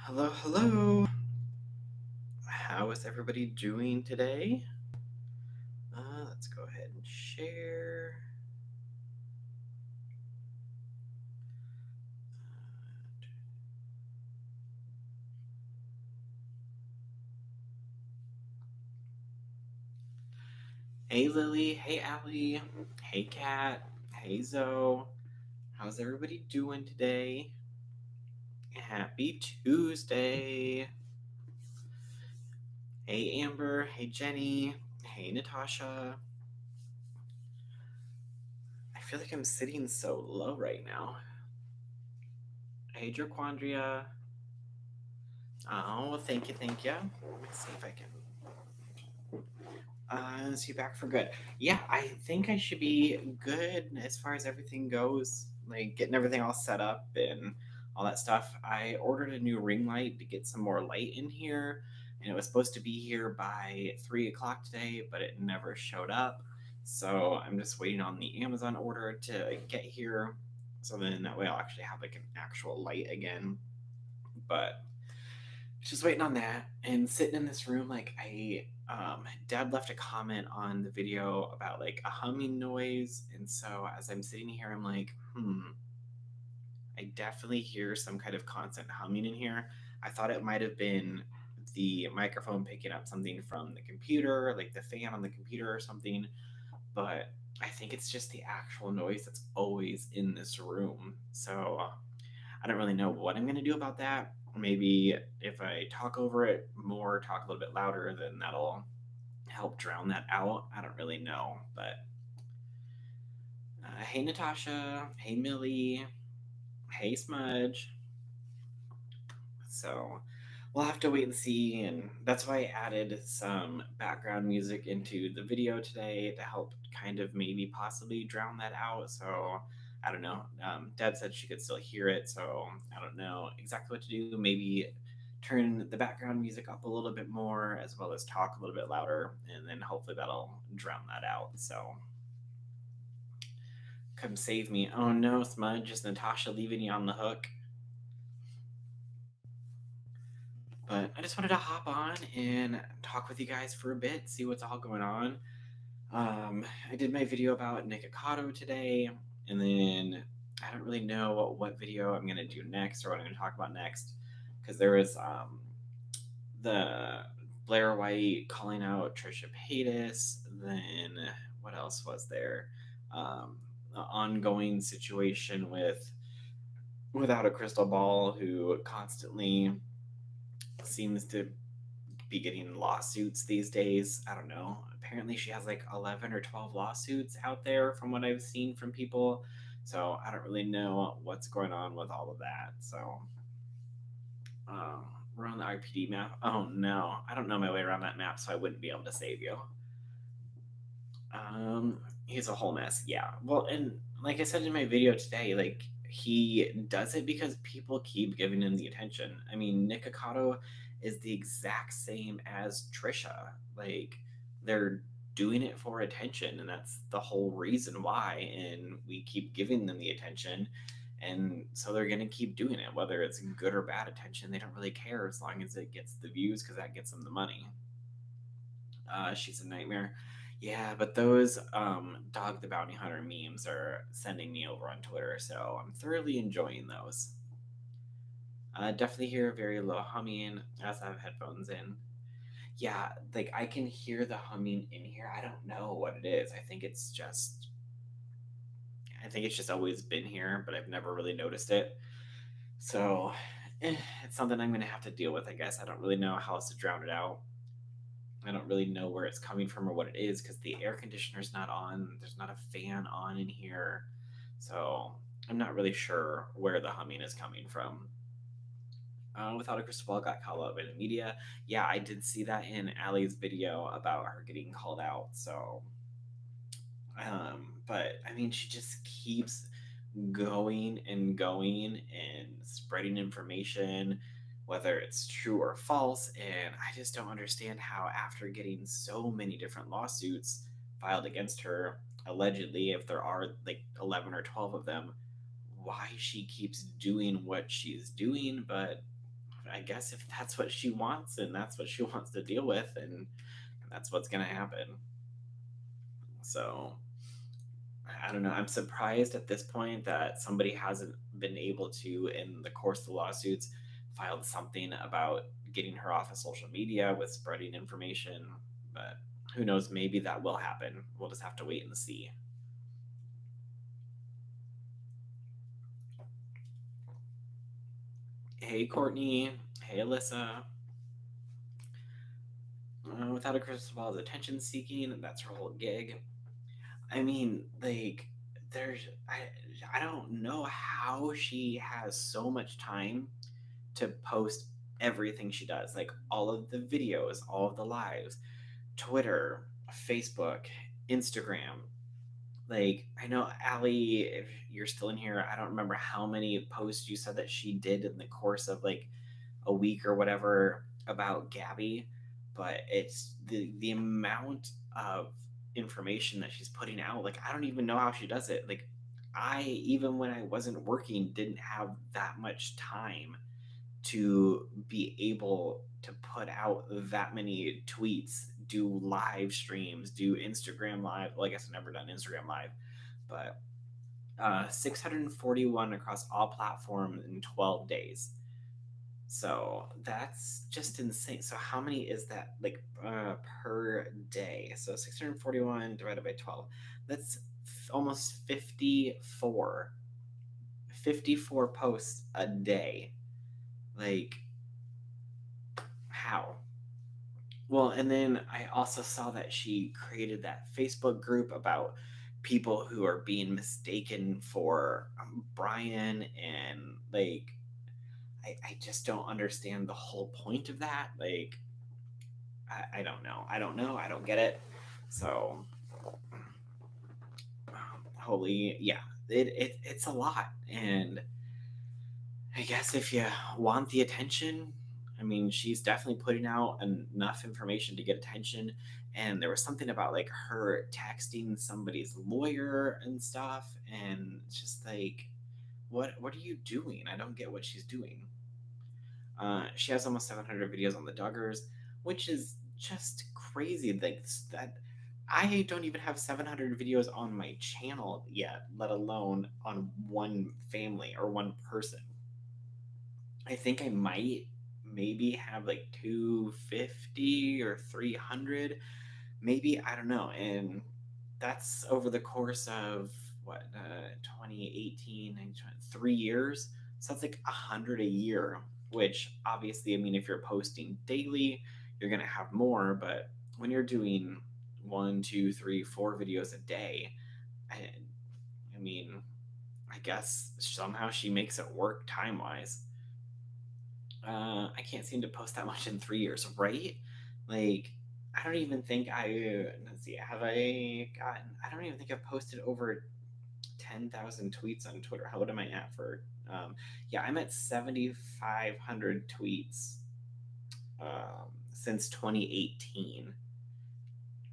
Hello, hello. How is everybody doing today? Let's go ahead and share. Hey, Lily. Hey, Allie. Hey, Kat. Hey, Zoe. How's everybody doing today? Happy Tuesday. Hey, Amber. Hey, Jenny. Hey, Natasha. I feel like I'm sitting so low right now. Hey, Draquandria. Oh, thank you, thank you. Let me see if I can is he back for good? Yeah, I think I should be good as far as everything goes, like getting everything all set up and all that stuff. I ordered a new ring light to get some more light in here, and it was supposed to be here by 3 o'clock today, but it never showed up. So I'm just waiting on the Amazon order to get here. So then that way I'll actually have like an actual light again. But just waiting on that and sitting in this room like dad left a comment on the video about like a humming noise, and so as I'm sitting here I'm like, I definitely hear some kind of constant humming in here. I thought it might have been the microphone picking up something from the computer, like the fan on the computer or something, but I think it's just the actual noise that's always in this room. So I don't really know what I'm going to do about that. Maybe if I talk over it more, talk a little bit louder, then that'll help drown that out. I don't really know. But hey, Natasha. Hey, Millie. Hey, Smudge. So we'll have to wait and see. And that's why I added some background music into the video today to help kind of maybe possibly drown that out. So I don't know. Deb said she could still hear it. So I don't know exactly what to do. Maybe turn the background music up a little bit more as well as talk a little bit louder. And then hopefully that'll drown that out. So come save me. Oh no, Smudge. Is Natasha leaving you on the hook? But I just wanted to hop on and talk with you guys for a bit, see what's all going on. I did my video about Nikocado today, and then I don't really know what video I'm going to do next or what I'm going to talk about next, because there was the Blair White calling out Trisha Paytas, then what else was there? The ongoing situation with Without a Crystal Ball, who constantly seems to be getting lawsuits these days. I don't know. Apparently, she has like 11 or 12 lawsuits out there from what I've seen from people. So I don't really know what's going on with all of that. So um, we're on the RPD map. Oh no, I don't know my way around that map, so I wouldn't be able to save you. He's a whole mess. Yeah. Well, and like I said in my video today, like he does it because people keep giving him the attention. I mean, Nikocado is the exact same as Trisha. Like they're doing it for attention, and that's the whole reason why. And we keep giving them the attention, and so they're gonna keep doing it, whether it's good or bad attention. They don't really care as long as it gets the views because that gets them the money. She's a nightmare. Yeah, but those Dog the Bounty Hunter memes are sending me over on Twitter, so I'm thoroughly enjoying those. Definitely hear very low humming as I have headphones in. Yeah, like I can hear the humming in here. I don't know what it is. I think it's just always been here, but I've never really noticed it. So it's something I'm gonna have to deal with, I guess. I don't really know how else to drown it out. I don't really know where it's coming from or what it is because the air conditioner's not on. There's not a fan on in here. So I'm not really sure where the humming is coming from. Without a Crystal Ball got called out by the media. Yeah, I did see that in Allie's video about her getting called out. So, but I mean, she just keeps going and going and spreading information, whether it's true or false. And I just don't understand how, after getting so many different lawsuits filed against her, allegedly, if there are like 11 or 12 of them, why she keeps doing what she's doing. But I guess if that's what she wants and that's what she wants to deal with, and that's what's going to happen. So I don't know. I'm surprised at this point that somebody hasn't been able to, in the course of the lawsuits, filed something about getting her off of social media with spreading information. But who knows? Maybe that will happen. We'll just have to wait and see. Hey, Courtney. Hey, Alyssa. Without a crystal ball is attention seeking. That's her whole gig. I mean, like, there's, I don't know how she has so much time to post everything she does, like all of the videos, all of the lives, Twitter, Facebook, Instagram. Like, I know Allie, if you're still in here, I don't remember how many posts you said that she did in the course of like a week or whatever about Gabby, but it's the amount of information that she's putting out. Like, I don't even know how she does it. Like, I, even when I wasn't working, didn't have that much time to be able to put out that many tweets, do live streams, do Instagram live. Well, I guess I've never done Instagram live, but 641 across all platforms in 12 days. So that's just insane. So how many is that, like, per day? So 641 divided by 12. That's almost 54 posts a day. Like, how? Well, and then I also saw that she created that Facebook group about people who are being mistaken for Brian, and like, I just don't understand the whole point of that. Like, I don't know. I don't know. I don't get it. So, holy, yeah, it's a lot. And I guess if you want the attention, I mean, she's definitely putting out enough information to get attention. And there was something about like her texting somebody's lawyer and stuff, and it's just like, what are you doing? I don't get what she's doing. She has almost 700 videos on the Duggars, which is just crazy. Like that, I don't even have 700 videos on my channel yet, let alone on one family or one person. I think I might maybe have like 250 or 300, maybe, I don't know. And that's over the course of what, 2018 and 3 years. So that's like 100 a year, which obviously, I mean, if you're posting daily, you're going to have more. But when you're doing one, two, three, four videos a day, I, I mean, I guess somehow she makes it work time wise. I can't seem to post that much in 3 years, right? Like, I don't even think let's see, have I gotten, I don't even think I've posted over 10,000 tweets on Twitter. What am I at for? Yeah, I'm at 7,500 tweets since 2018.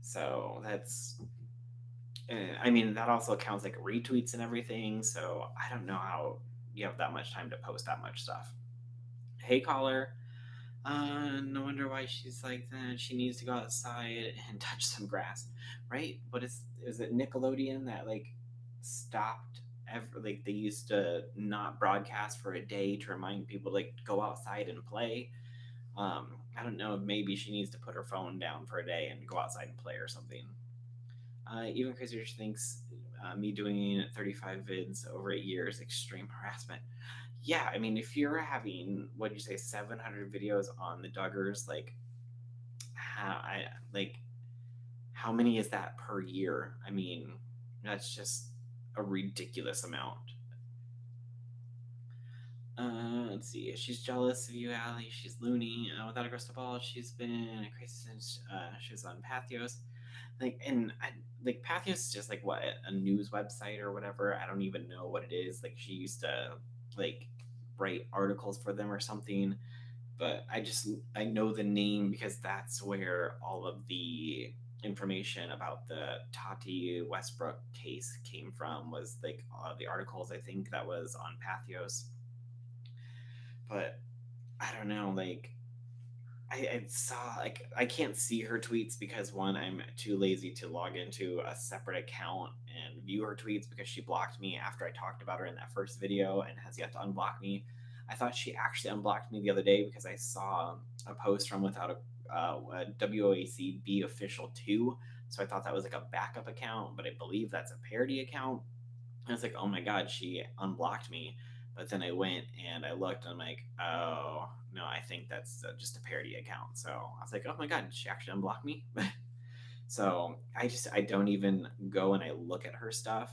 So that's, I mean, that also counts like retweets and everything. So I don't know how you have that much time to post that much stuff. Hey, caller. No wonder why she's like that. She needs to go outside and touch some grass, right? But is it Nickelodeon that like stopped ever? Like they used to not broadcast for a day to remind people to like go outside and play. I don't know. Maybe she needs to put her phone down for a day and go outside and play or something. Even crazier, she thinks me doing 35 vids over 8 years extreme harassment. Yeah, I mean, if you're having, what do you say, 700 videos on the Duggars, like like how many is that per year? I mean, that's just a ridiculous amount. Let's see. She's jealous of you, Allie. She's loony. Without a crystal ball, she's been crazy since she was on Pathos. Like, and like Pathos is just like what, a news website or whatever. I don't even know what it is. Like she used to like write articles for them or something. But I know the name because that's where all of the information about the Tati Westbrook case came from, was like the articles I think that was on Pathos. But I don't know, like I saw like I can't see her tweets because one, I'm too lazy to log into a separate account and view her tweets because she blocked me after I talked about her in that first video and has yet to unblock me. I thought she actually unblocked me the other day because I saw a post from without a WOACB official 2. So I thought that was like a backup account, but I believe that's a parody account. And I was like, oh my God, she unblocked me. But then I went and I looked and I'm like, oh, no, I think that's just a parody account. So I was like, oh my God, did she actually unblock me? So I don't even go and I look at her stuff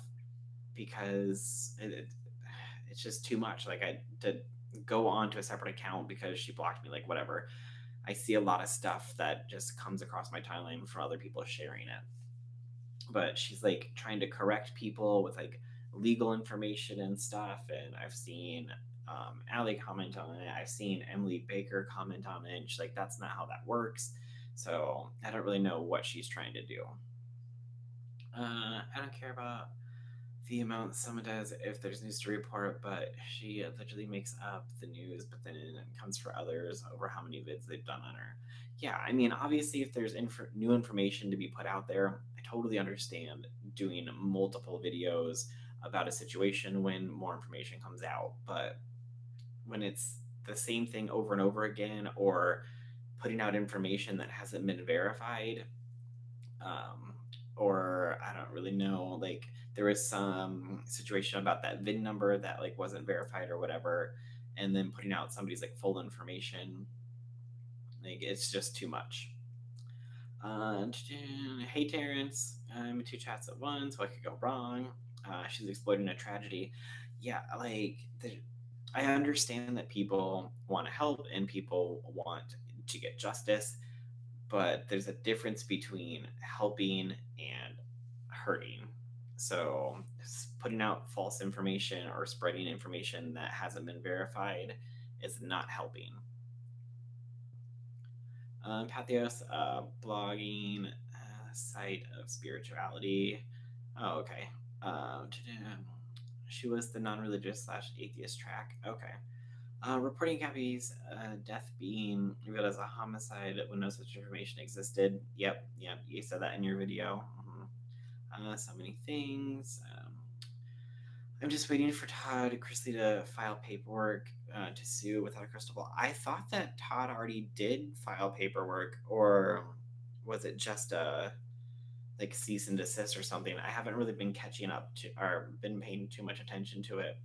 because it's just too much. Like to go on to a separate account because she blocked me, like whatever. I see a lot of stuff that just comes across my timeline from other people sharing it, but she's like trying to correct people with like legal information and stuff. And I've seen Allie comment on it. I've seen Emily Baker comment on it. And she's like, that's not how that works. So I don't really know what she's trying to do. I don't care about the amount someone does if there's news to report, but she allegedly makes up the news, but then it comes for others over how many vids they've done on her. Yeah, I mean, obviously, if there's new information to be put out there, I totally understand doing multiple videos about a situation when more information comes out. But when it's the same thing over and over again, or putting out information that hasn't been verified, um, or I don't really know. Like there was some situation about that VIN number that like wasn't verified or whatever, and then putting out somebody's like full information. Like it's just too much. Hey Terrence, I'm in two chats at once. What could go wrong? She's exploiting a tragedy. Yeah, like I understand that people want to help and people want to get justice, but there's a difference between helping and hurting. So, putting out false information or spreading information that hasn't been verified is not helping. Pathos, blogging, site of spirituality. Oh, okay. She was the non religious slash atheist track. Okay. Reporting Gabby's death being revealed as a homicide when no such information existed. Yep, you said that in your video. So many things. I'm just waiting for Todd Chrisley to file paperwork to sue without a crystal ball. I thought that Todd already did file paperwork, or was it just a like cease and desist or something? I haven't really been catching up to or been paying too much attention to it,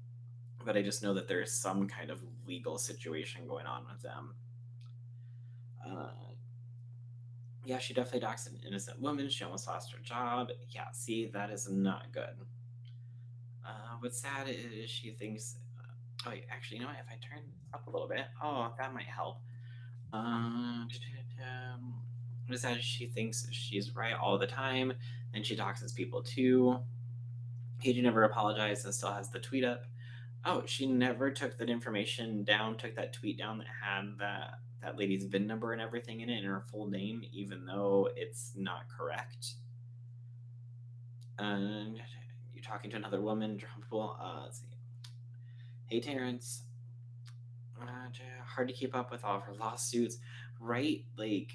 but I just know that there's some kind of legal situation going on with them. Uh, yeah, she definitely doxed an innocent woman. She almost lost her job. Yeah, see, that is not good. What's sad is she thinks. Oh, actually, you know what? If I turn this up a little bit, oh, that might help. What's sad is she thinks she's right all the time, and she doxes people too. He never apologized and still has the tweet up. Oh, she never took that information down, took that tweet down that had that lady's VIN number and everything in it and her full name, even though it's not correct. And you're talking to another woman, Trumpable. Let's see. Hey, Terrence. Hard to keep up with all of her lawsuits, right? Like,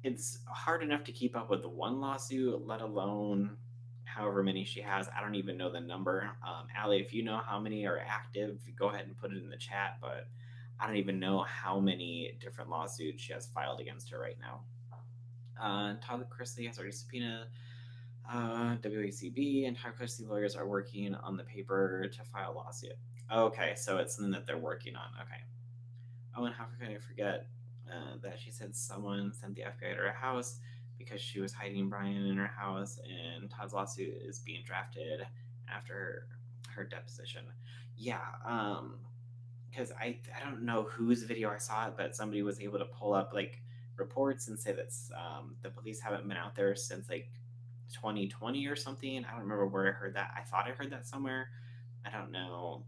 it's hard enough to keep up with the one lawsuit, let alone however many she has. I don't even know the number. Allie, if you know how many are active, go ahead and put it in the chat. But I don't even know how many different lawsuits she has filed against her right now. Tyler Chrisley has already subpoenaed WACB, and Tyler Chrisley lawyers are working on the paper to file a lawsuit. Okay, so it's something that they're working on. Okay. Oh, and how could I forget that she said someone sent the FBI to her house because she was hiding Brian in her house, and Todd's lawsuit is being drafted after her deposition. Yeah, because I don't know whose video I saw it, but somebody was able to pull up like reports and say that the police haven't been out there since like 2020 or something. I don't remember where I heard that. I thought I heard that somewhere. I don't know,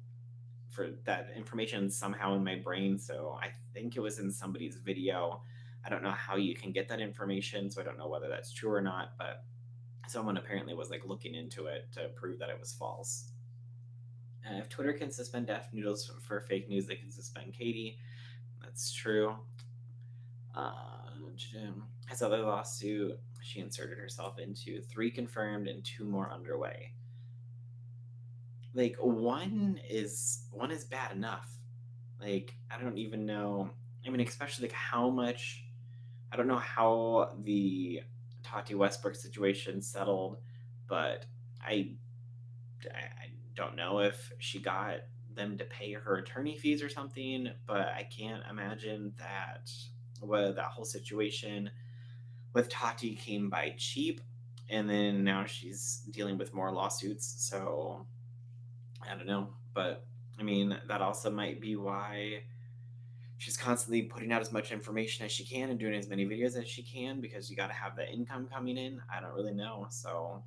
for that information somehow in my brain. So I think it was in somebody's video. I don't know how you can get that information, so I don't know whether that's true or not, but someone apparently was like looking into it to prove that it was false. If Twitter can suspend Daft Noodles for fake news, they can suspend Katie. That's true. Uh, His other lawsuit, she inserted herself into, three confirmed and two more underway. Like one is bad enough. Like I don't even know. I mean, especially like how much. I don't know how the Tati Westbrook situation settled, but I I don't know if she got them to pay her attorney fees or something. But I can't imagine that that whole situation with Tati came by cheap, and then now she's dealing with more lawsuits. So I don't know, but I mean that also might be why she's constantly putting out as much information as she can and doing as many videos as she can because you got to have the income coming in. I don't really know. So,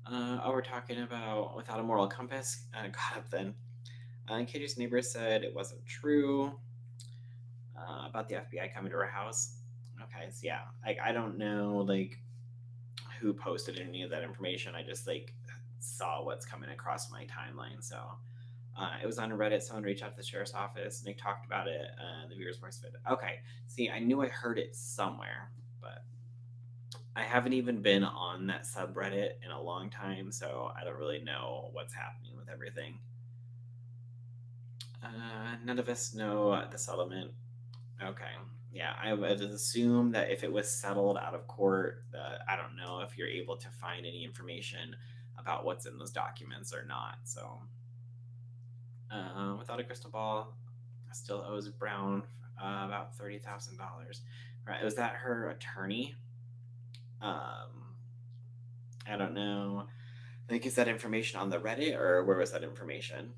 oh, we're talking about without a moral compass. Got up then. Katie's neighbor said it wasn't true about the FBI coming to her house. Okay, so yeah, like I don't know like who posted any of that information. I just like saw what's coming across my timeline. So it was on Reddit. Someone reached out to the sheriff's office and they talked about it. The viewers voice fit. Okay, see, I knew I heard it somewhere, but I haven't even been on that subreddit in a long time, so I don't really know what's happening with everything. None of us know the settlement. Okay. Yeah, I would assume that if it was settled out of court, I don't know if you're able to find any information about what's in those documents or not. So, without a crystal ball, still owes Brown about $30,000. Right? Was that her attorney? Um, I don't know. Like, is that information on the Reddit or where was that information?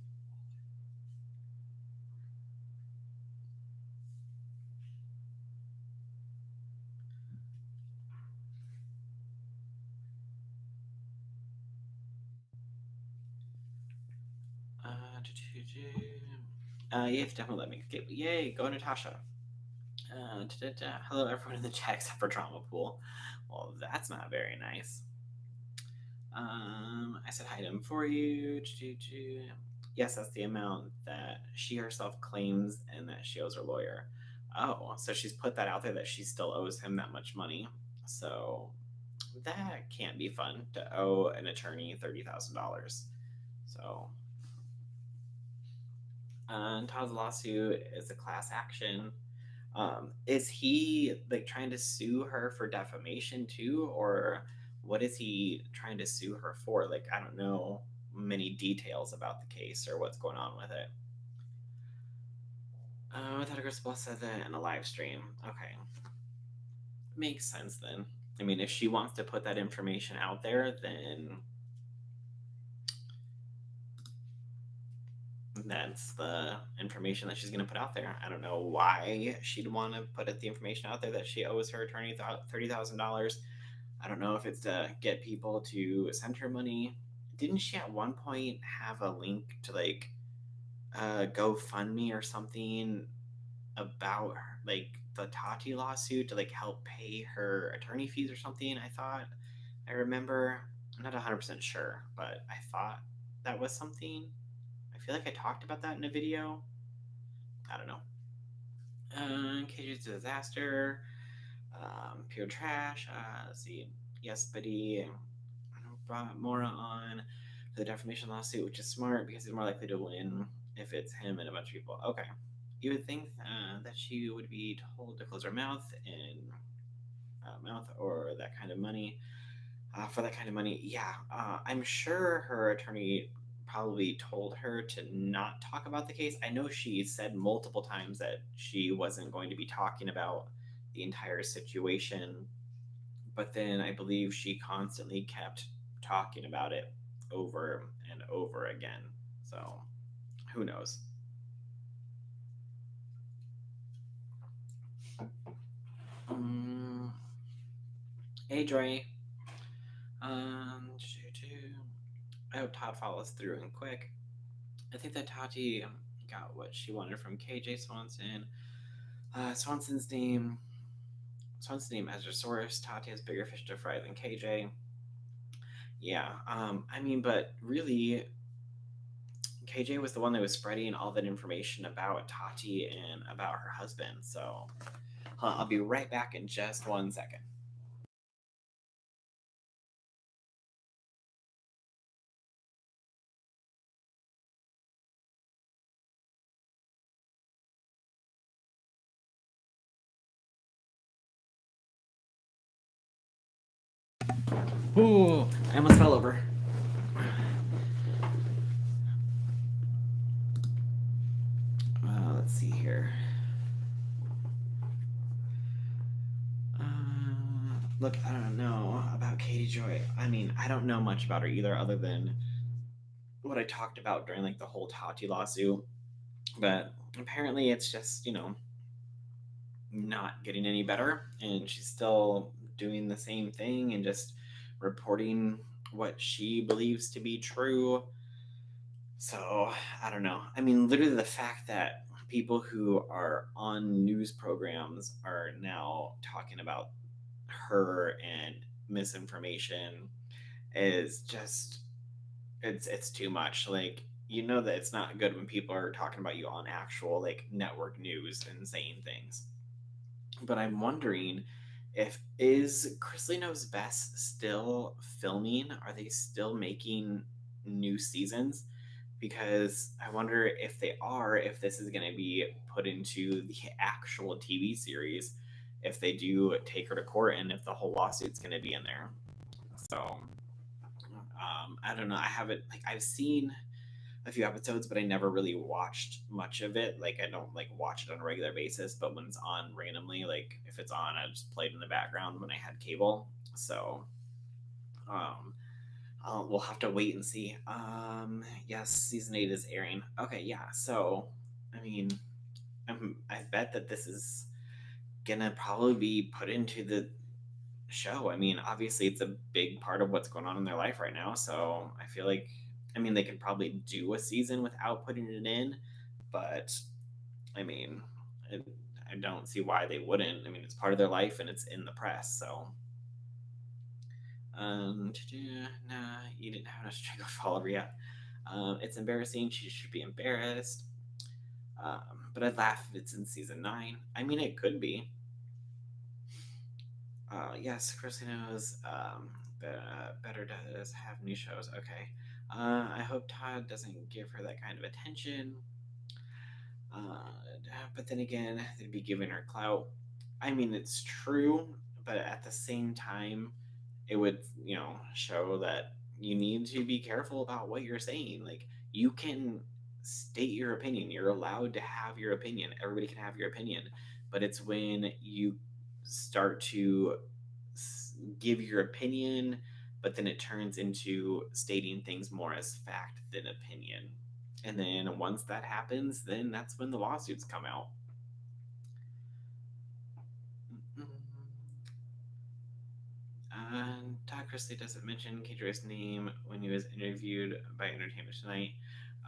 Yes, definitely let me skip. Yay, go Natasha. Hello, everyone in the chat except for Drama Pool. Well, that's not very nice. I said hi to him for you. Yes, that's the amount that she herself claims and that she owes her lawyer. Oh, so she's put that out there that she still owes him that much money. So that can't be fun to owe an attorney $30,000. So, Todd's lawsuit is a class action. Is he like trying to sue her for defamation too, or what is he trying to sue her for? Like, I don't know many details about the case or what's going on with it. I thought Crystal said that in a live stream. Okay, makes sense then. I mean, if she wants to put that information out there, then that's the information that she's going to put out there. I don't know why she'd want to put the information out there that she owes her attorney $30,000. I don't know if it's to get people to send her money. Didn't she at one point have a link to like GoFundMe or something about like the Tati lawsuit to like help pay her attorney fees or something? I thought I remember. I'm not 100% sure, but I thought that was something. I feel like I talked about that in a video. I don't know. Cage's disaster. Pure trash. Let's see. Yes, Buddy brought Mora on for the defamation lawsuit, which is smart because he's more likely to win if it's him and a bunch of people. Okay. You would think that she would be told to close her mouth and mouth or that kind of money for that kind of money. Yeah, I'm sure her attorney probably told her to not talk about the case. I know she said multiple times that she wasn't going to be talking about the entire situation, but then I believe she constantly kept talking about it over and over again. So who knows? Um, hey Dre. Um, I hope Todd follows through and quick. I think that Tati got what she wanted from KJ Swanson. Swanson's name. Swanson's name as her source. Tati has bigger fish to fry than KJ. Yeah. I mean, but really, KJ was the one that was spreading all that information about Tati and about her husband. So I'll be right back in just 1 second. Ooh, I almost fell over. Let's see here. Look, I don't know about Katie Joy. I mean, I don't know much about her either, other than what I talked about during like the whole Tati lawsuit. But apparently, it's just not getting any better, and she's still doing the same thing and just reporting what she believes to be true. So I don't know. I mean, literally, the fact that people who are on news programs are now talking about her and misinformation is just it's too much. Like, you know that it's not good when people are talking about you on actual like network news and saying things. But I'm wondering, if is Chrisley Knows Best still filming? Are they still making new seasons? Because I wonder if they are, if this is going to be put into the actual TV series, if they do take her to court, and if the whole lawsuit's going to be in there. So I don't know. I haven't like I've seen a few episodes, but I never really watched much of it. Like, I don't like watch it on a regular basis, but when it's on randomly, like if it's on, I just played in the background when I had cable. So um, we'll have to wait and see. Yes, season 8 is airing. Okay, yeah. So I mean, I bet that this is gonna probably be put into the show. I mean, obviously, it's a big part of what's going on in their life right now. So I feel like, I mean, they could probably do a season without putting it in, but I mean, it, I don't see why they wouldn't. I mean, it's part of their life and it's in the press. So, nah, you didn't have enough strength to follow her yet. It's embarrassing. She should be embarrassed. But I'd laugh if it's in season 9. I mean, it could be. Yes, Chrissy knows. Better does have new shows. Okay. I hope Todd doesn't give her that kind of attention. Uh, but then again, they'd be giving her clout. I mean, it's true, but at the same time, it would, show that you need to be careful about what you're saying. Like, you can state your opinion. You're allowed to have your opinion. Everybody can have your opinion. But it's when you start to give your opinion, but then it turns into stating things more as fact than opinion. And then once that happens, then that's when the lawsuits come out. Todd Chrisley doesn't mention Kedri's name when he was interviewed by Entertainment Tonight.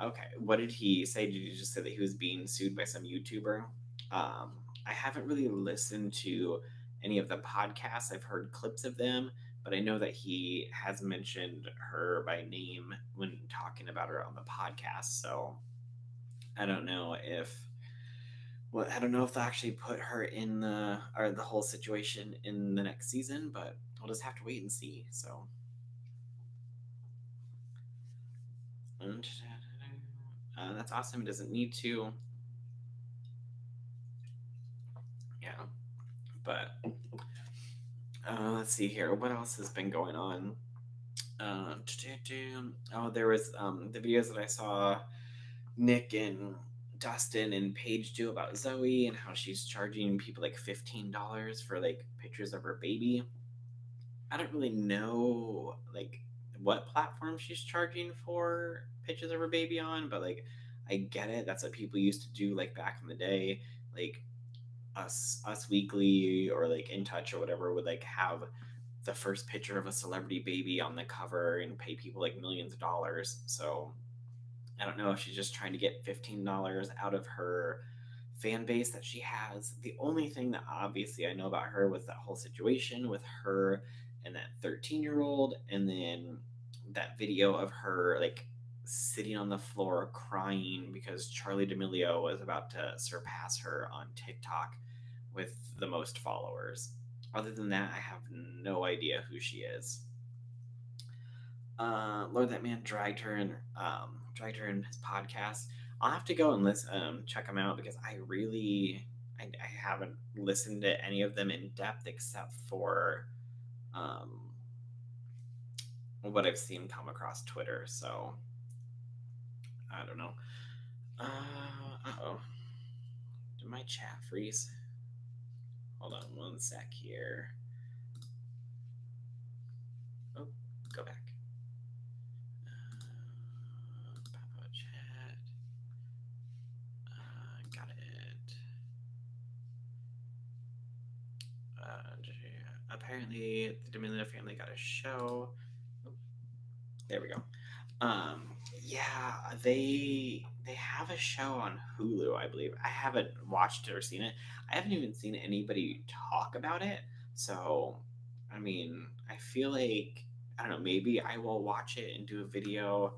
Okay, what did he say? Did he just say that he was being sued by some YouTuber? I haven't really listened to any of the podcasts. I've heard clips of them, but I know that he has mentioned her by name when talking about her on the podcast. So I don't know if I don't know if they'll actually put her in the whole situation in the next season, but we'll just have to wait and see. So, that's awesome. It doesn't need to. Yeah, but let's see here. What else has been going on? Uh, oh, there was the videos that I saw Nick and Dustin and Paige do about Zoe and how she's charging people like $15 for like pictures of her baby. I don't really know like what platform she's charging for pictures of her baby on, but like I get it. That's what people used to do like back in the day. Like Us Weekly or like In Touch or whatever would like have the first picture of a celebrity baby on the cover and pay people like millions of dollars. So I don't know if she's just trying to get $15 out of her fan base that she has. The only thing that obviously I know about her was that whole situation with her and that 13-year-old, and then that video of her like sitting on the floor crying because Charlie D'Amelio was about to surpass her on TikTok with the most followers. Other than that, I have no idea who she is. Lord, that man dragged her in his podcast. I'll have to go and listen, check them out because I haven't listened to any of them in depth except for um, what I've seen come across Twitter. So I don't know. Oh, did my chat freeze? Hold on one sec here. Oh, go back. Pop out chat. Got it. Apparently, the D'Amelio family got a show. Oh, there we go. Um, yeah, they have a show on Hulu, I believe. I haven't watched it or seen it. I haven't even seen anybody talk about it. So, I mean, I feel like I don't know. Maybe I will watch it and do a video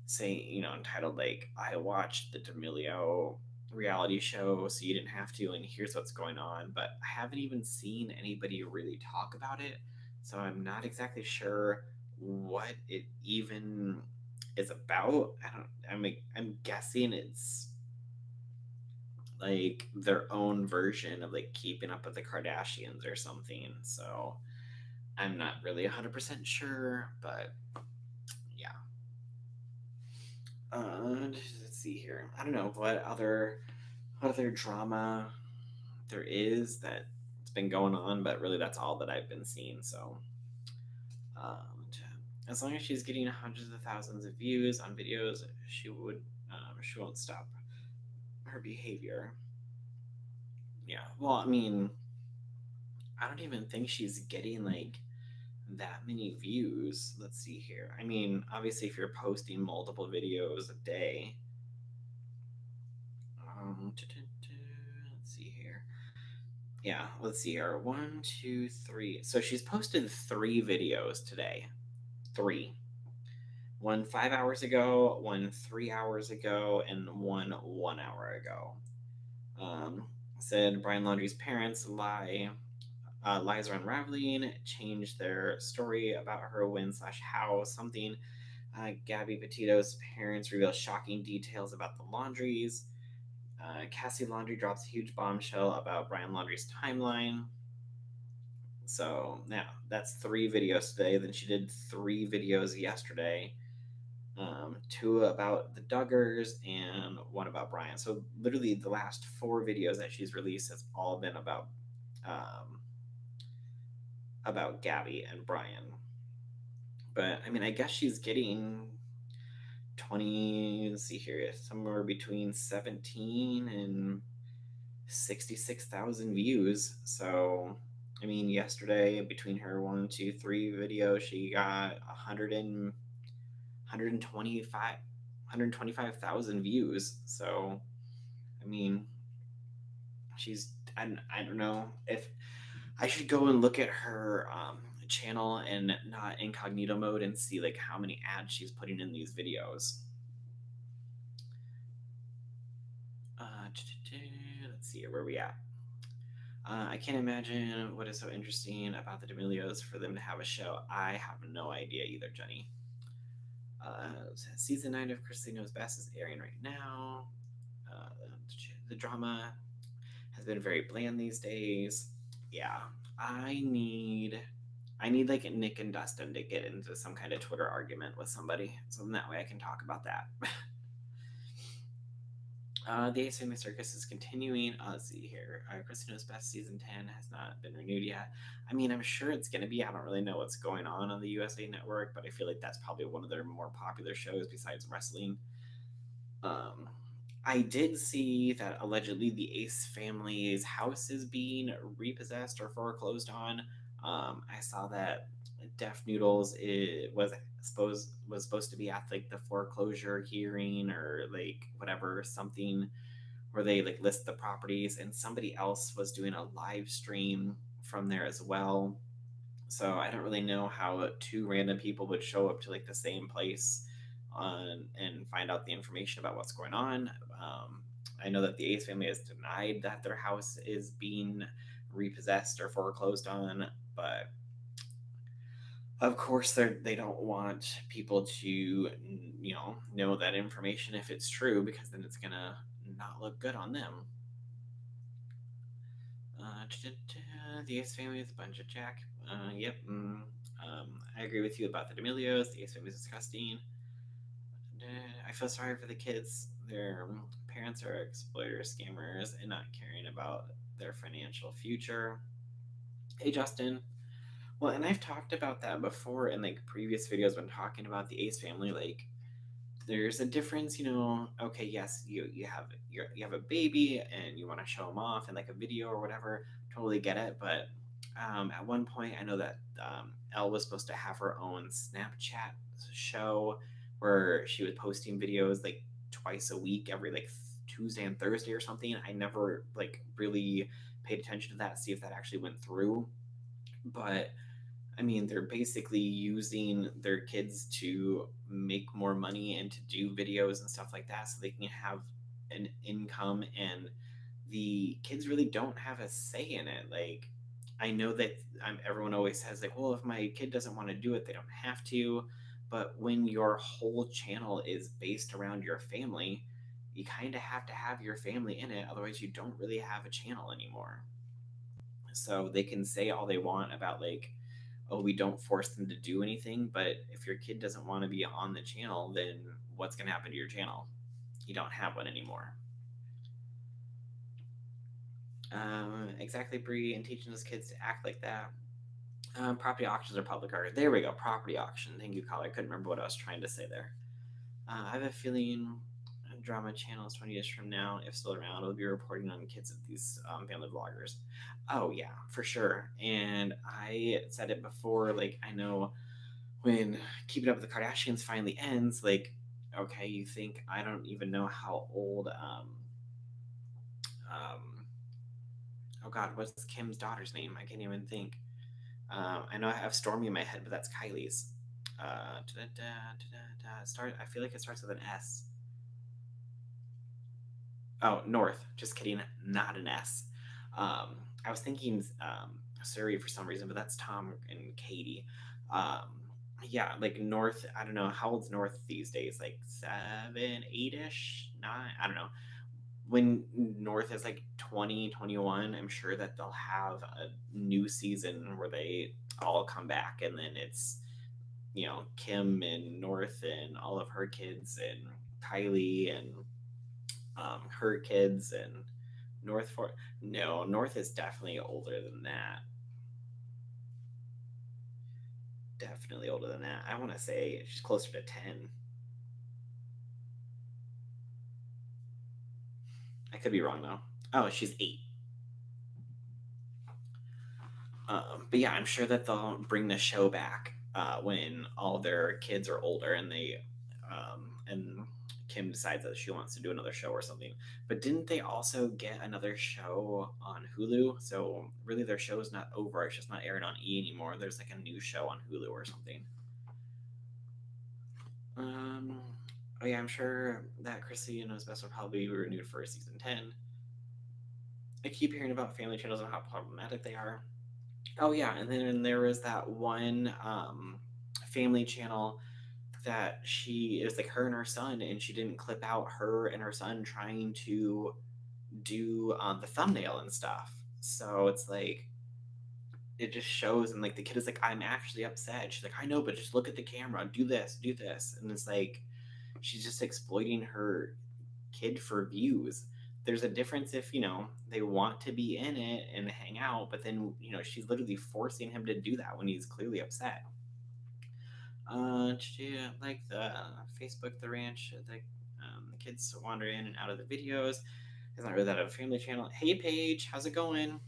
saying, entitled like "I watched the D'Amelio reality show, so you didn't have to," and here's what's going on. But I haven't even seen anybody really talk about it, so I'm not exactly sure what it even is about. I don't. I'm guessing it's like their own version of like Keeping Up with the Kardashians or something. So I'm not really 100% sure, but yeah. Let's see here. I don't know what other drama there is that it's been going on, but really that's all that I've been seeing. So, um, as long as she's getting hundreds of thousands of views on videos, she won't stop her behavior. Yeah. Well, I mean, I don't even think she's getting like that many views. Let's see here. I mean, obviously, if you're posting multiple videos a day, let's see here. Yeah, let's see here. One, two, three. So she's posted 3 videos today. Three. One 5 hours ago, one 3 hours ago, and one 1 hour ago. Um, Said Brian Laundrie's parents lies are unraveling, changed their story about her when slash how something. Gabby Petito's parents reveal shocking details about the Laundries. Cassie Laundrie drops a huge bombshell about Brian Laundrie's timeline. So now that's 3 videos today. Then she did 3 videos yesterday. Two about the Duggars and one about Brian. So literally the last 4 videos that she's released has all been um, about Gabby and Brian. But I mean, I guess she's getting 20. Let's see here, somewhere between 17 and 66,000 views. So, I mean, yesterday between her 1, 2, 3 videos, she got 125,000 views. So, I mean, I don't know if I should go and look at her channel and not incognito mode and see like how many ads she's putting in these videos. Let's see where we at. I can't imagine what is so interesting about the D'Amelios for them to have a show. I have no idea either, Jenny. Season 9 of Christine Knows Best is airing right now. Uh, the drama has been very bland these days. Yeah, I need I need like Nick and Dustin to get into some kind of Twitter argument with somebody, so then that way I can talk about that. The Ace Family Circus is continuing. Let's see here. Christina's Best Season 10 has not been renewed yet. I mean, I'm sure it's going to be. I don't really know what's going on the USA Network, but I feel like that's probably one of their more popular shows besides wrestling. Um, I did see that allegedly the Ace family's house is being repossessed or foreclosed on. I saw that Deaf Noodles was supposed to be at like the foreclosure hearing or like whatever something where they like list the properties, and somebody else was doing a live stream from there as well. So I don't really know how 2 random people would show up to like the same place and find out the information about what's going on. I know that the Ace family has denied that their house is being repossessed or foreclosed on, but of course they don't want people to know that information if it's true, because then it's gonna not look good on them. The Ace family is a bunch of jack. Yep. I agree with you about the D'Amelios. The Ace family is disgusting. I feel sorry for the kids. Their parents are exploiters, scammers, and not caring about their financial future. Hey, Justin. Well, and I've talked about that before in like previous videos when talking about the Ace family. Like, there's a difference, okay, yes, you have a baby and you want to show them off in like a video or whatever. Totally get it. But at one point I know that Elle was supposed to have her own Snapchat show where she was posting videos like twice a week, every like Tuesday and Thursday or something. I never like really paid attention to that, see if that actually went through. But I mean, they're basically using their kids to make more money and to do videos and stuff like that so they can have an income. And the kids really don't have a say in it. Like, I know that everyone always says, like, well, if my kid doesn't want to do it, they don't have to. But when your whole channel is based around your family, you kind of have to have your family in it. Otherwise, you don't really have a channel anymore. So they can say all they want about, like, oh, we don't force them to do anything. But if your kid doesn't want to be on the channel, then what's going to happen to your channel? You don't have one anymore. Exactly, Bree, and teaching those kids to act like that. Property auctions or public art. There we go. Property auction. Thank you, caller. I couldn't remember what I was trying to say there. I have a feeling drama channels 20 years from now, if still around, will be reporting on kids of these family vloggers. Oh yeah, for sure. And I said it before. Like, I know when Keeping Up with the Kardashians finally ends, like, okay, you think I don't even know how old um oh god, what's Kim's daughter's name? I can't even think. I know I have Stormy in my head, but that's Kylie's. Start. I feel like it starts with an S. Oh, North. Just kidding. Not an S. I was thinking Surrey for some reason, but that's Tom and Katie. Yeah, like North. I don't know how old's North these days. Like 7, 8ish, 9. I don't know. When North is like 20, 21, I'm sure that they'll have a new season where they all come back, and then it's Kim and North and all of her kids and Kylie and her kids and North for no, North is definitely older than that. Definitely older than that. I want to say she's closer to 10. I could be wrong though. Oh, she's 8. But yeah, I'm sure that they'll bring the show back when all their kids are older and and Kim decides that she wants to do another show or something. But didn't they also get another show on Hulu? So really, their show is not over. It's just not aired on E anymore. There's like a new show on Hulu or something. Um, oh yeah, I'm sure that Chrissy and Best will probably be renewed for season 10. I keep hearing about family channels and how problematic they are. Oh yeah, and then there was that one family channel that it was like her and her son, and she didn't clip out her and her son trying to do the thumbnail and stuff. So it's like it just shows, and like the kid is like, I'm actually upset. She's like, I know, but just look at the camera, do this, and it's like she's just exploiting her kid for views. There's a difference if they want to be in it and hang out, but then she's literally forcing him to do that when he's clearly upset. Like the Facebook, the ranch, the kids wander in and out of the videos. It's not really that of a family channel. Hey Paige, how's it going?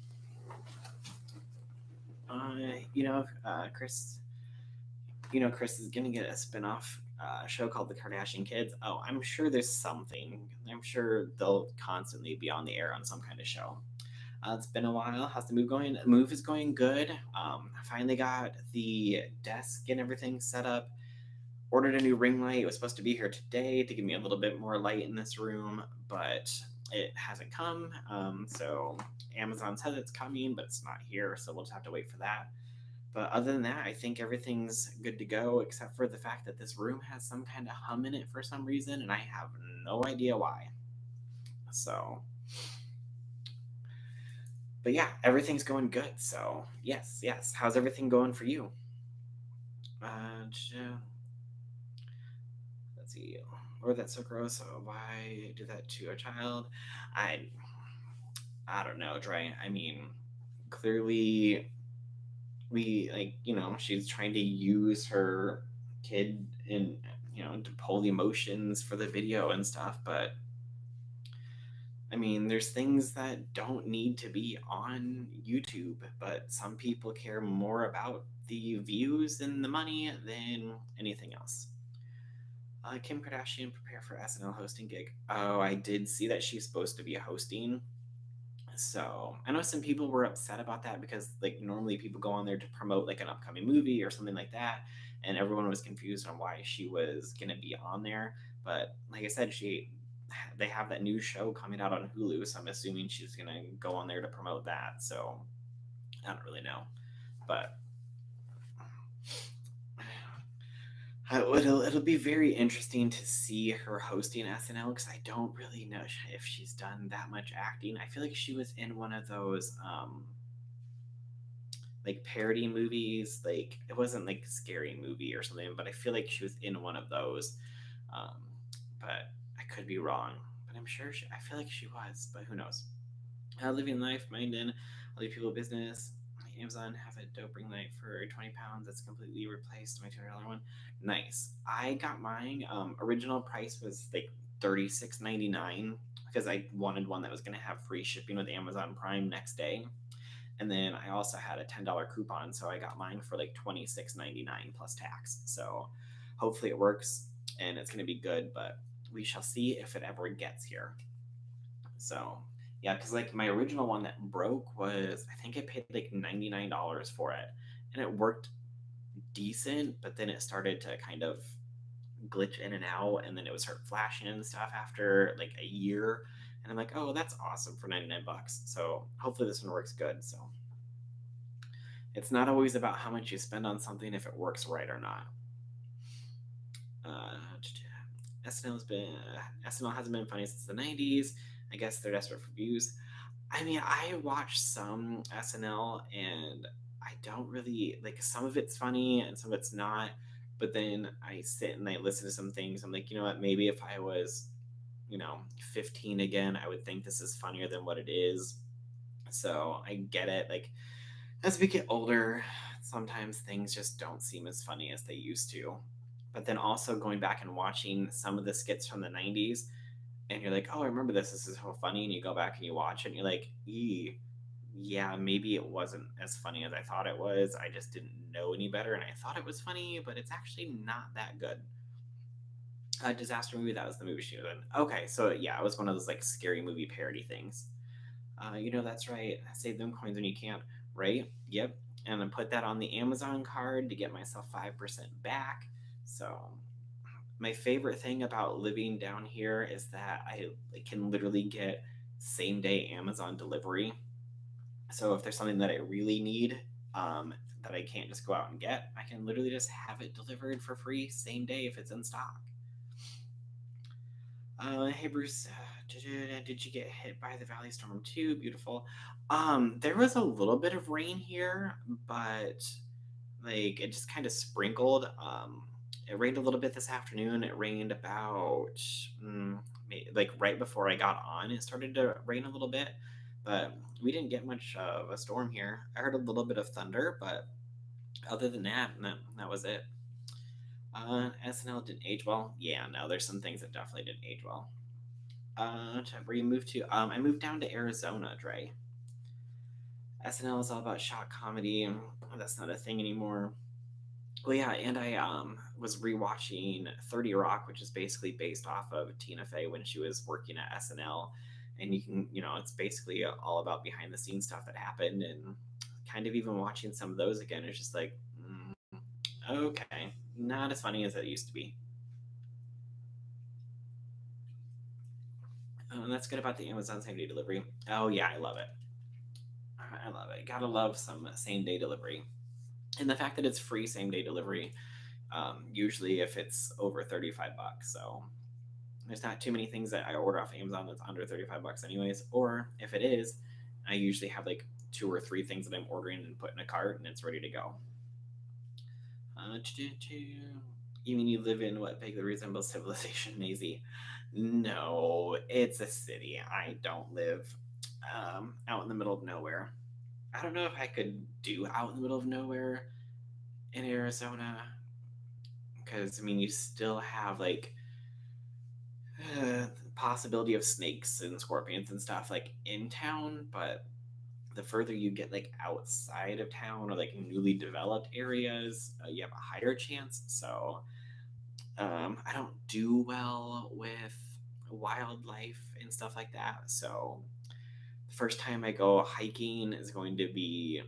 Chris. Chris is gonna get a spinoff show called The Kardashian Kids. Oh, I'm sure there's something. I'm sure they'll constantly be on the air on some kind of show. It's been a while. How's the move going? The move is going good. I finally got the desk and everything set up. Ordered a new ring light. It was supposed to be here today to give me a little bit more light in this room, but it hasn't come. So Amazon says it's coming, but it's not here, so we'll just have to wait for that. But other than that, I think everything's good to go, except for the fact that this room has some kind of hum in it for some reason, and I have no idea why. So, but yeah, everything's going good. So, yes, yes. How's everything going for you? Let's see. Or that's so gross. Why do that to a child? I I don't know, Dre. I mean, clearly we she's trying to use her kid and to pull the emotions for the video and stuff, but I mean, there's things that don't need to be on YouTube, but some people care more about the views and the money than anything else. Kim Kardashian prepare for SNL hosting gig. Oh, I did see that she's supposed to be hosting. So I know some people were upset about that because like normally people go on there to promote like an upcoming movie or something like that, and everyone was confused on why she was gonna be on there. But like I said, they have that new show coming out on Hulu, so I'm assuming she's gonna go on there to promote that. So I don't really know, but it'll be very interesting to see her hosting SNL because I don't really know if she's done that much acting. I feel like she was in one of those like parody movies. Like it wasn't like a scary movie or something, but I feel like she was in one of those. Um, but I could be wrong. But I'm sure I feel like she was, but who knows? Living life, minding, other people business. Amazon have a dope ring light for 20 pounds that's completely replaced my $200 one. Nice. I got mine. Original price was like $36.99 because I wanted one that was going to have free shipping with Amazon Prime next day. And then I also had a $10 coupon, so I got mine for like $26.99 plus tax. So hopefully it works and it's going to be good, but we shall see if it ever gets here. So yeah, because like my original one that broke was I think I paid like $99 for it, and it worked decent, but then it started to kind of glitch in and out, and then it would start flashing and stuff after like a year. And I'm like, oh, that's awesome for 99 bucks. So hopefully this one works good. So it's not always about how much you spend on something if it works right or not. Uh, SNL hasn't been funny since the 90s. I guess they're desperate for views. I mean, I watch some SNL and I don't really like some of it's funny and some of it's not. But then I sit and I listen to some things. I'm like, you know what? Maybe if I was, 15 again, I would think this is funnier than what it is. So I get it. Like, as we get older, sometimes things just don't seem as funny as they used to. But then also going back and watching some of the skits from the 90s, and you're like, oh, I remember this. This is so funny. And you go back and you watch it, and you're like, yeah, maybe it wasn't as funny as I thought it was. I just didn't know any better, and I thought it was funny, but it's actually not that good. A disaster movie. That was the movie she was in. Okay, so yeah, it was one of those like scary movie parody things. That's right. Save them coins when you can't. Right? Yep. And then put that on the Amazon card to get myself 5% back. So my favorite thing about living down here is that I can literally get same day Amazon delivery. So if there's something that I really need, that I can't just go out and get, I can literally just have it delivered for free same day if it's in stock. Hey Bruce, did you get hit by the Valley Storm too? Beautiful. There was a little bit of rain here, but like it just kind of sprinkled. It rained a little bit this afternoon. It rained about like right before I got on. It started to rain a little bit, but we didn't get much of a storm here. I heard a little bit of thunder, but other than that was it. SNL didn't age well. Yeah, no, there's some things that definitely didn't age well. Where you moved to? I moved down to Arizona, Dre. SNL is all about shock comedy. That's not a thing anymore. Well, yeah, and I was rewatching 30 Rock, which is basically based off of Tina Fey when she was working at SNL, and it's basically all about behind the scenes stuff that happened, and kind of even watching some of those again is just like, okay, not as funny as it used to be. And that's good about the Amazon same day delivery. Oh yeah, I love it. I love it. Gotta love some same day delivery, and the fact that it's free same day delivery. Usually, if it's over 35 bucks, so there's not too many things that I order off Amazon that's under 35 bucks, anyways. Or if it is, I usually have like two or three things that I'm ordering and put in a cart, and it's ready to go. You mean you live in what vaguely resembles civilization, Maisie? No, it's a city. I don't live out in the middle of nowhere. I don't know if I could do out in the middle of nowhere in Arizona because I mean you still have like possibility of snakes and scorpions and stuff like in town, but the further you get like outside of town or like newly developed areas, you have a higher chance. So I don't do well with wildlife and stuff like that. So the first time I go hiking is going to be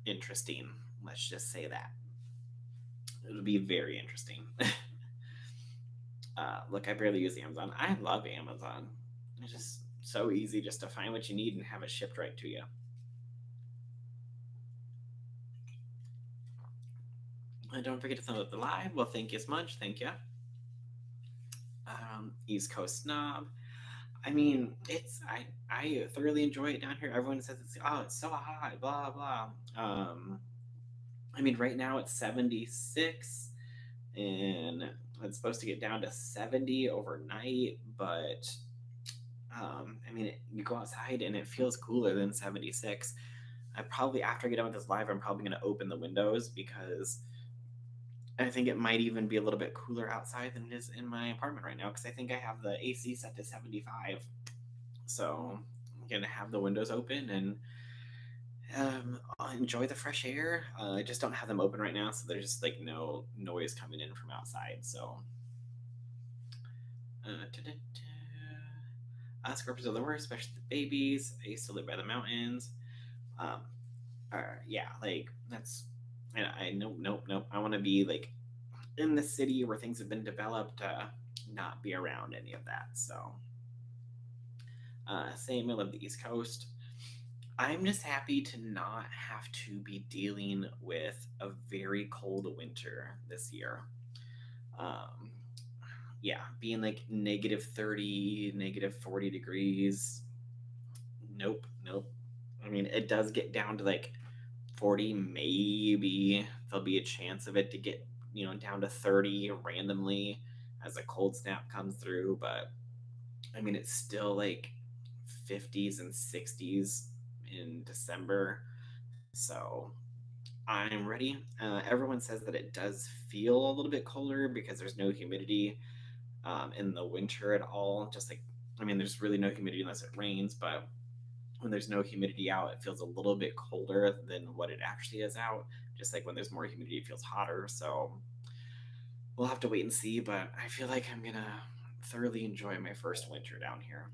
interesting. Let's just say that it'll be very interesting. Look, I barely use Amazon. I love Amazon. It's just so easy just to find what you need and have it shipped right to you. And don't forget to thumb up the live. Well, thank you so much. Thank you. East Coast snob. I mean, I thoroughly enjoy it down here. Everyone says it's so hot, blah blah. I mean, right now it's 76, and it's supposed to get down to 70 overnight. But I mean, you go outside and it feels cooler than 76. I probably after I get done with this live, I'm probably going to open the windows because I think it might even be a little bit cooler outside than it is in my apartment right now because I think I have the AC set to 75. So I'm going to have the windows open and I'll enjoy the fresh air. I just don't have them open right now, so there's just like no noise coming in from outside. So, scorpions are the worst, especially the babies. I used to live by the mountains. Um, yeah, like that's. And I nope, nope, nope. I want to be like in the city where things have been developed, not be around any of that. So, same. I love the East Coast. I'm just happy to not have to be dealing with a very cold winter this year. Um, yeah, being like negative 30, negative 40 degrees. Nope, nope. I mean, it does get down to like 40, maybe there'll be a chance of it to get, down to 30 randomly as a cold snap comes through. But I mean, it's still like 50s and 60s in December. So I'm ready. Everyone says that it does feel a little bit colder because there's no humidity in the winter at all. Just like, I mean, there's really no humidity unless it rains, but when there's no humidity out, it feels a little bit colder than what it actually is out. Just like when there's more humidity, it feels hotter. So we'll have to wait and see, but I feel like I'm going to thoroughly enjoy my first winter down here.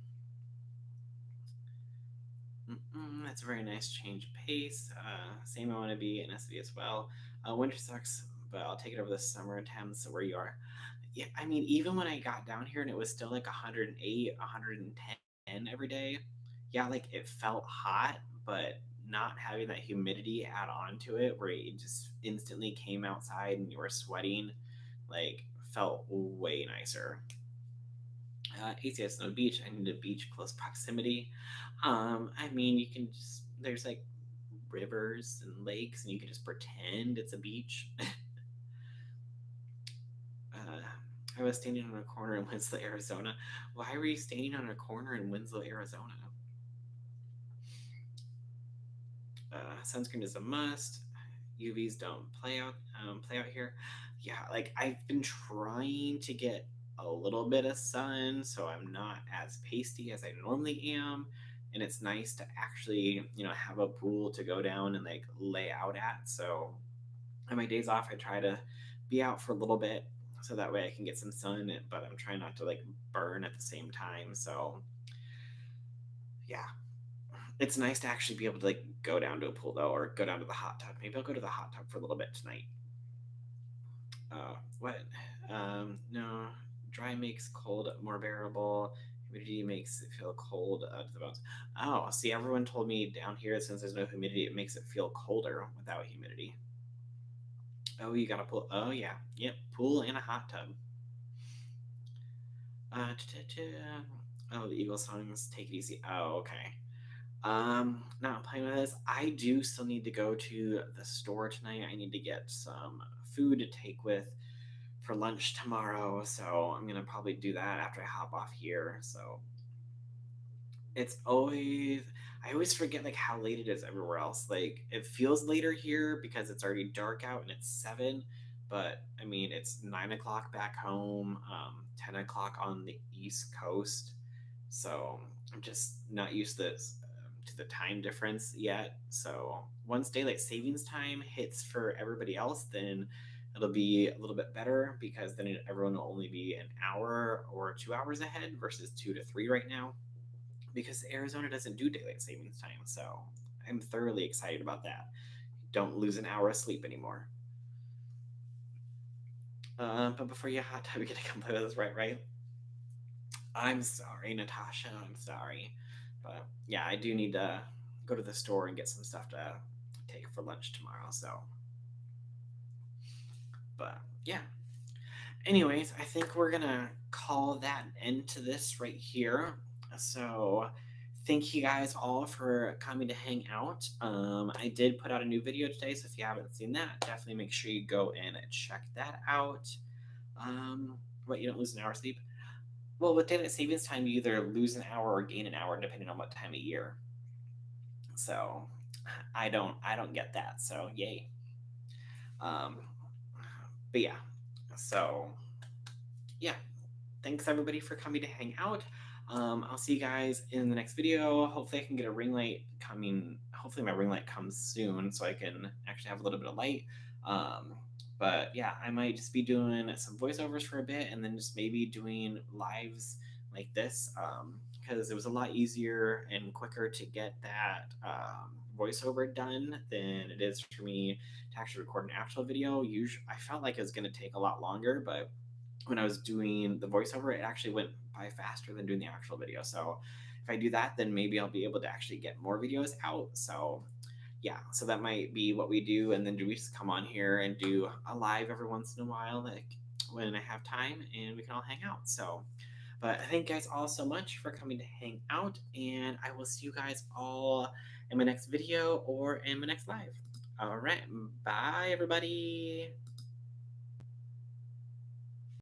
That's a very nice change of pace. Same I want to be in SD as well. Winter sucks, but I'll take it over the summer attempts where you are. Yeah, I mean, even when I got down here and it was still like 108, 110 every day, yeah, like it felt hot, but not having that humidity add on to it where it just instantly came outside and you were sweating, like felt way nicer. ACS no beach. I need a beach close proximity. I mean, you can just there's like rivers and lakes, and you can just pretend it's a beach. I was standing on a corner in Winslow, Arizona. Why were you standing on a corner in Winslow, Arizona? Sunscreen is a must. UVs don't play out here. Yeah, like I've been trying to get a little bit of sun, so I'm not as pasty as I normally am. And it's nice to actually, have a pool to go down and like lay out at. So on my days off, I try to be out for a little bit so that way I can get some sun. But I'm trying not to like burn at the same time. So yeah, it's nice to actually be able to like go down to a pool though, or go down to the hot tub. Maybe I'll go to the hot tub for a little bit tonight. What? No. Dry makes cold more bearable. Humidity makes it feel cold to the bones. Oh, see, everyone told me down here since there's no humidity, it makes it feel colder without humidity. Oh, you got a pool. Oh, yeah. Yep. Pool and a hot tub. Oh, the Eagle songs. Take it easy. Oh, okay. Not playing with this. I do still need to go to the store tonight. I need to get some food to take with for lunch tomorrow. So I'm gonna probably do that after I hop off here. So it's always I always forget like how late it is everywhere else. Like it feels later here because it's already dark out and it's 7, but I mean it's 9 o'clock back home, 10 o'clock on the East Coast. So I'm just not used to the time difference yet. So once daylight savings time hits for everybody else, then it'll be a little bit better because then everyone will only be an hour or 2 hours ahead versus 2 to 3 right now because Arizona doesn't do daylight savings time. So I'm thoroughly excited about that. Don't lose an hour of sleep anymore. But before you hot tub, we get to come play with us, right? Right? I'm sorry, Natasha. I'm sorry. But yeah, I do need to go to the store and get some stuff to take for lunch tomorrow. So, but yeah. Anyways, I think we're gonna call that an end to this right here. So, thank you guys all for coming to hang out. I did put out a new video today, so if you haven't seen that, definitely make sure you go and check that out. What, you don't lose an hour sleep? Well, with daylight savings time, you either lose an hour or gain an hour depending on what time of year. So, I don't get that. So, yay. Um, but yeah. So, yeah, thanks everybody for coming to hang out. I'll see you guys in the next video. Hopefully, I can get a ring light coming. Hopefully, my ring light comes soon so I can actually have a little bit of light. Um, but yeah, I might just be doing some voiceovers for a bit and then just maybe doing lives like this because it was a lot easier and quicker to get that voiceover done than it is for me to actually record an actual video. Usually, I felt like it was going to take a lot longer, but when I was doing the voiceover, it actually went by faster than doing the actual video. So if I do that, then maybe I'll be able to actually get more videos out. So yeah, so that might be what we do. And then do we just come on here and do a live every once in a while, like when I have time and we can all hang out. So, but thank you guys all so much for coming to hang out. And I will see you guys all in my next video or in my next live. All right. Bye, everybody.